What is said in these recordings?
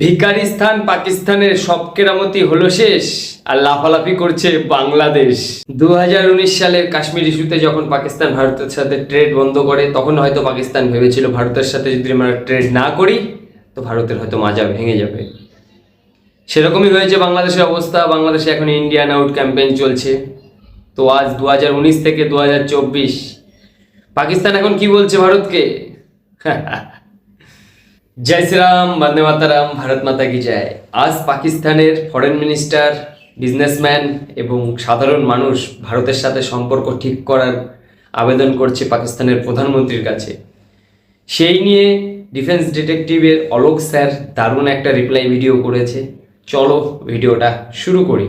ভিকারিস্তান পাকিস্তানের সব কেরামতি হলো শেষ আর লাফালাফি করছে বাংলাদেশ। 2019 সালের কাশ্মীর ইস্যুতে যখন পাকিস্তান ভারতের সাথে ট্রেড বন্ধ করে তখন হয়তো পাকিস্তান ভেবেছিল ভারতের সাথে যদি আমরা ট্রেড না করি তো ভারতের হয়তো মাজা ভেঙে যাবে। সেরকমই হয়েছে বাংলাদেশের অবস্থা। বাংলাদেশে এখন ইন্ডিয়ান আউট ক্যাম্পেইন চলছে। তো আজ 2019 থেকে 2024 পাকিস্তান এখন কি বলছে ভারতকে? জয় শ্রীরাম, বন্দে মাতারাম, ভারত মাতা কি জয়। আজ পাকিস্তানের ফরেন মিনিস্টার, বিজনেসম্যান এবং সাধারণ মানুষ ভারতের সাথে সম্পর্ক ঠিক করার আবেদন করছে পাকিস্তানের প্রধানমন্ত্রীর কাছে। সেই নিয়ে ডিফেন্স ডিটেকটিভের অলোক স্যার দারুণ একটা রিপ্লাই ভিডিও করেছে। চলো ভিডিওটা শুরু করি।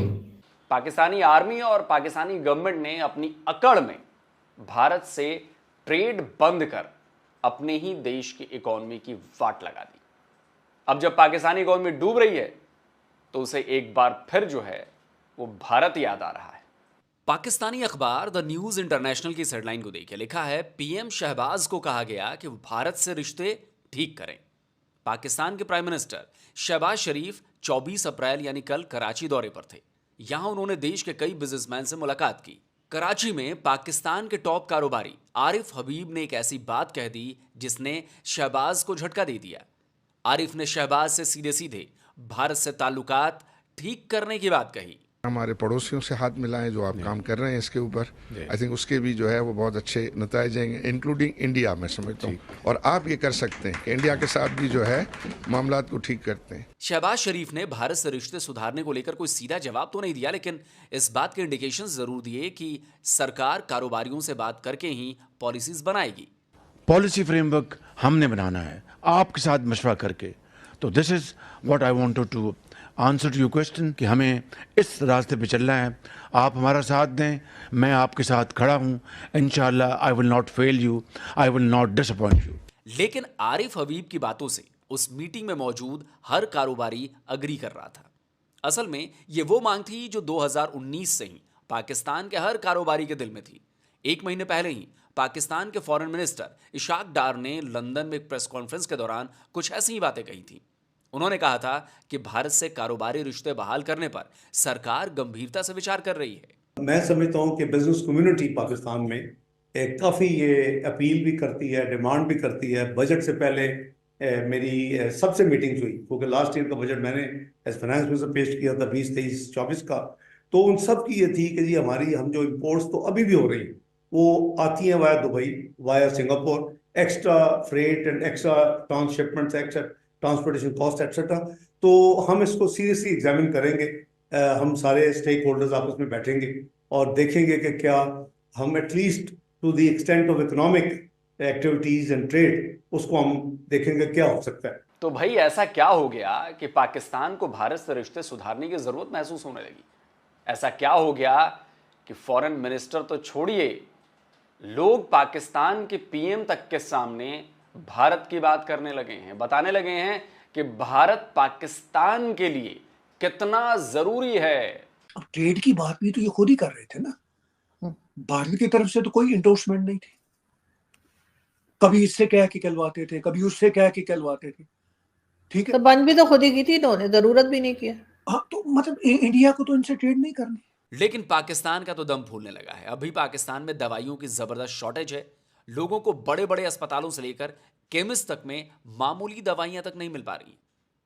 पाकिस्तानी आर्मी और पाकिस्तानी गवर्नमेंट ने अपनी अकड़ में भारत से ट्रेड बंद कर अपने ही देश की इकोनॉमी की वाट लगा दी। अब जब पाकिस्तानी इकोनॉमी डूब रही है तो उसे एक बार फिर जो है वो भारत याद आ रहा है। पाकिस्तानी अखबार द न्यूज इंटरनेशनल की हेडलाइन को देखिए, लिखा है पीएम शहबाज को कहा गया कि वो भारत से रिश्ते ठीक करें। पाकिस्तान के प्राइम मिनिस्टर शहबाज शरीफ 24 अप्रैल यानी कल कराची दौरे पर थे। यहां उन्होंने देश के कई बिजनेसमैन से मुलाकात की। कराची में पाकिस्तान के टॉप कारोबारी आरिफ हबीब ने एक ऐसी बात कह दी जिसने शहबाज को झटका दे दिया। आरिफ ने शहबाज से सीधे सीधे भारत से ताल्लुकात ठीक करने की बात कही। हमारे पड़ोसियों से हाथ मिलाएं जो आप काम कर रहे हैं इसके ऊपर। आई थिंक उसके भी जो है वो बहुत अच्छे नतीजे आएंगे, इंक्लूडिंग इंडिया। मैं समझता हूँ और आप ये कर सकते हैं कि इंडिया के साथ भी जो है मामलात को ठीक करते हैं। शहबाज शरीफ ने भारत से रिश्ते सुधारने को लेकर कोई सीधा जवाब तो नहीं दिया, लेकिन इस बात के इंडिकेशंस जरूर दिए कि सरकार कारोबारियों से बात करके ही पॉलिसीज बनाएगी। पॉलिसी फ्रेमवर्क हमने बनाना है आपके साथ मशवरा करके। तो this is what I wanted to answer to your question कि हमें इस रास्ते पे चलना है। आप हमारा साथ दें, मैं आपके साथ खड़ा हूं। इंशाल्लाह I will not fail you, I will not disappoint you. लेकिन आरिफ हबीब की बातों से उस मीटिंग में मौजूद हर कारोबारी अग्री कर रहा था। असल में ये वो मांग थी जो 2019 से ही पाकिस्तान के हर कारोबारी के दिल में थी। एक महीने पहले ही पाकिस्तान के फॉरेन मिनिस्टर इशाक डार ने लंदन में एक प्रेस कॉन्फ्रेंस के दौरान कुछ ऐसी ही बातें कही थी। उन्होंने कहा था कि भारत से कारोबारी रिश्ते बहाल करने पर सरकार गंभीरता से विचार कर रही है। मैं समझता हूँ कि बिजनेस कम्युनिटी पाकिस्तान में काफ़ी ये अपील भी करती है, डिमांड भी करती है। बजट से पहले मेरी सबसे मीटिंग्स हुई, क्योंकि लास्ट ईयर का बजट मैंने एज फाइनेंस मिनिस्टर पेश किया था 20, 23, 24 का। तो उन सब की ये थी कि जी हम जो इम्पोर्ट्स तो अभी भी हो रही हैं वो आती हैं via Dubai, via Singapore, extra freight and extra transshipments, extra transportation cost etcetera. तो हम इसको सीरियसली एग्जामिन करेंगे। हम सारे स्टेक होल्डर्स आपस में बैठेंगे और देखेंगे कि क्या हम at least to the extent of economic activities and trade उसको हम देखेंगे क्या हो सकता है। तो भाई ऐसा क्या हो गया कि पाकिस्तान को भारत से रिश्ते सुधारने की जरूरत महसूस होने लगी? ऐसा क्या हो गया कि फॉरेन मिनिस्टर तो छोड़िए, लोग पाकिस्तान के पीएम तक के सामने भारत की बात करने लगे हैं, बताने लगे हैं कि भारत पाकिस्तान के लिए कितना जरूरी है। अब ट्रेड की बात भी तो ये खुद ही कर रहे थे ना। भारत की तरफ से तो कोई इंडोर्समेंट नहीं थी। कभी इससे कह के कहलवाते थे, कभी उससे कह के कहलवाते थे। ठीक है, तो बंद भी तो खुद ही की थी इन्होंने, जरूरत भी नहीं किया। हाँ, तो मतलब इंडिया को तो इनसे ट्रेड नहीं करनी। लेकिन पाकिस्तान का तो दम फूलने लगा है। अभी पाकिस्तान में दवाइयों की जबरदस्त शॉर्टेज है। लोगों को बड़े बड़े अस्पतालों से लेकर केमिस्ट तक में मामूली दवाइयां तक नहीं मिल पा रही।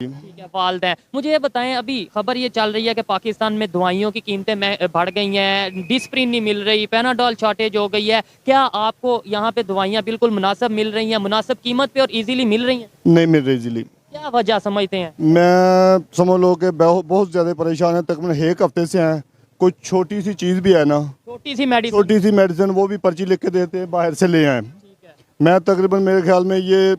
ठीक है, फाल्ट है। मुझे ये बताएं, अभी खबर ये चल रही है कि पाकिस्तान में दवाइयों की कीमतें बढ़ गई हैं, डिस्प्रिन नहीं मिल रही, पैनाडोल शॉर्टेज हो गई है। क्या आपको यहाँ पे दवाइयाँ बिल्कुल मुनासिब मिल रही हैं, मुनासिब कीमत पे और इजीली मिल रही हैं? नहीं मिल रही इजीली। क्या वजह समझते हैं? मैं समझ लो कि बहुत ज़्यादा परेशान है। तकरीबन एक हफ्ते से हैं। कोई छोटी सी चीज़ भी है ना, छोटी सी मेडिसिन वो भी पर्ची लिख के देते हैं, बाहर से ले आए। मैं तकरीबन मेरे ख्याल में ये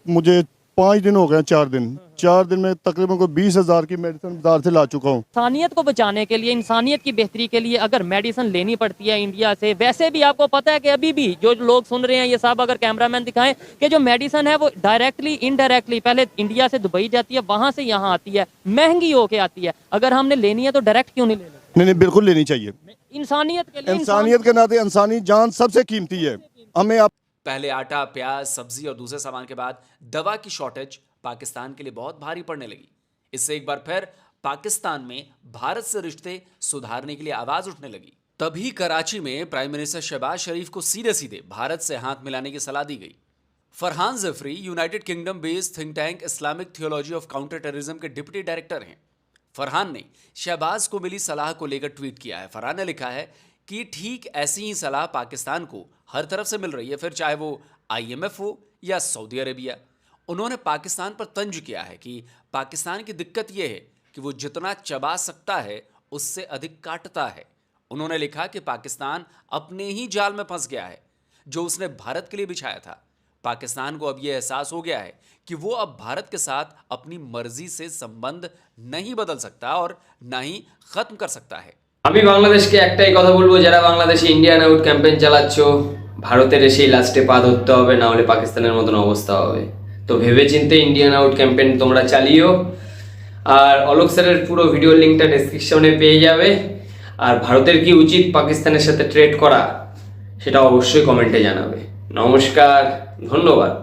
मुझे 5 दिन हो गए, 4 दिन में तकरीबन को 20,000 की मेडिसिन बाजार से ला चुका हूँ। इंसानियत को बचाने के लिए, इंसानियत की बेहतरी के लिए अगर मेडिसिन लेनी पड़ती है इंडिया से, वैसे भी आपको पता है कि अभी भी जो लोग सुन रहे हैं ये सब, अगर कैमरामैन दिखाएं कि जो मेडिसिन है वो डायरेक्टली इनडायरेक्टली पहले इंडिया से दुबई जाती है, वहां से यहाँ आती है, महंगी होके आती है। अगर हमने लेनी है तो डायरेक्ट क्यों नहीं लेनी? नहीं, बिल्कुल लेनी चाहिए। इंसानियत के लिए, इंसानियत के नाते इंसानी जान सबसे कीमती है। हमें आप पहले आटा, प्याज, सब्जी और दूसरे सामान के बाद दवा की शॉर्टेज पाकिस्तान के लिए बहुत भारी पड़ने लगी। इससे एक बार फिर पाकिस्तान में भारत से रिश्ते सुधारने के लिए आवाज उठने लगी। तभी कराची में प्राइम मिनिस्टर शहबाज शरीफ को सीधे सीधे भारत से हाथ मिलाने की सलाह दी गई। Farhan Zafri United Kingdom based think tank Islamic theology of counter terrorism के डिप्टी डायरेक्टर हैं। फरहान ने शहबाज को मिली सलाह को लेकर ट्वीट किया है। फरहान ने लिखा है कि ठीक ऐसी ही सलाह पाकिस्तान को हर तरफ से मिल रही है, फिर चाहे वो IMF हो या सऊदी अरेबिया। उन्होंने पाकिस्तान पर तंज किया है कि पाकिस्तान की दिक्कत यह है कि वो जितना चबा सकता है उससे अधिक काटता है। उन्होंने लिखा कि पाकिस्तान अपने ही जाल में फंस गया है जो उसने भारत के लिए बिछाया था। पाकिस्तान को अब यह एहसास हो गया है कि वो अब भारत के साथ अपनी मर्जी से संबंध नहीं बदल सकता और ना ही खत्म कर सकता है। আমি বাংলাদেশকে একটাই কথা বলবো, যারা বাংলাদেশে ইন্ডিয়ান আউট ক্যাম্পেইন চালাচ্ছো, ভারতের এসেই লাস্টে পা ধরতে হবে, না হলে পাকিস্তানের মতন অবস্থা হবে। তো ভেবেচিন্তে ইন্ডিয়ান আউট ক্যাম্পেইন তোমরা চালিও। আর অলোক স্যারের পুরো ভিডিও লিঙ্কটা ডেসক্রিপশনে পেয়ে যাবে। আর ভারতের কি উচিত পাকিস্তানের সাথে ট্রেড করা সেটা অবশ্যই কমেন্টে জানাবে। নমস্কার, ধন্যবাদ।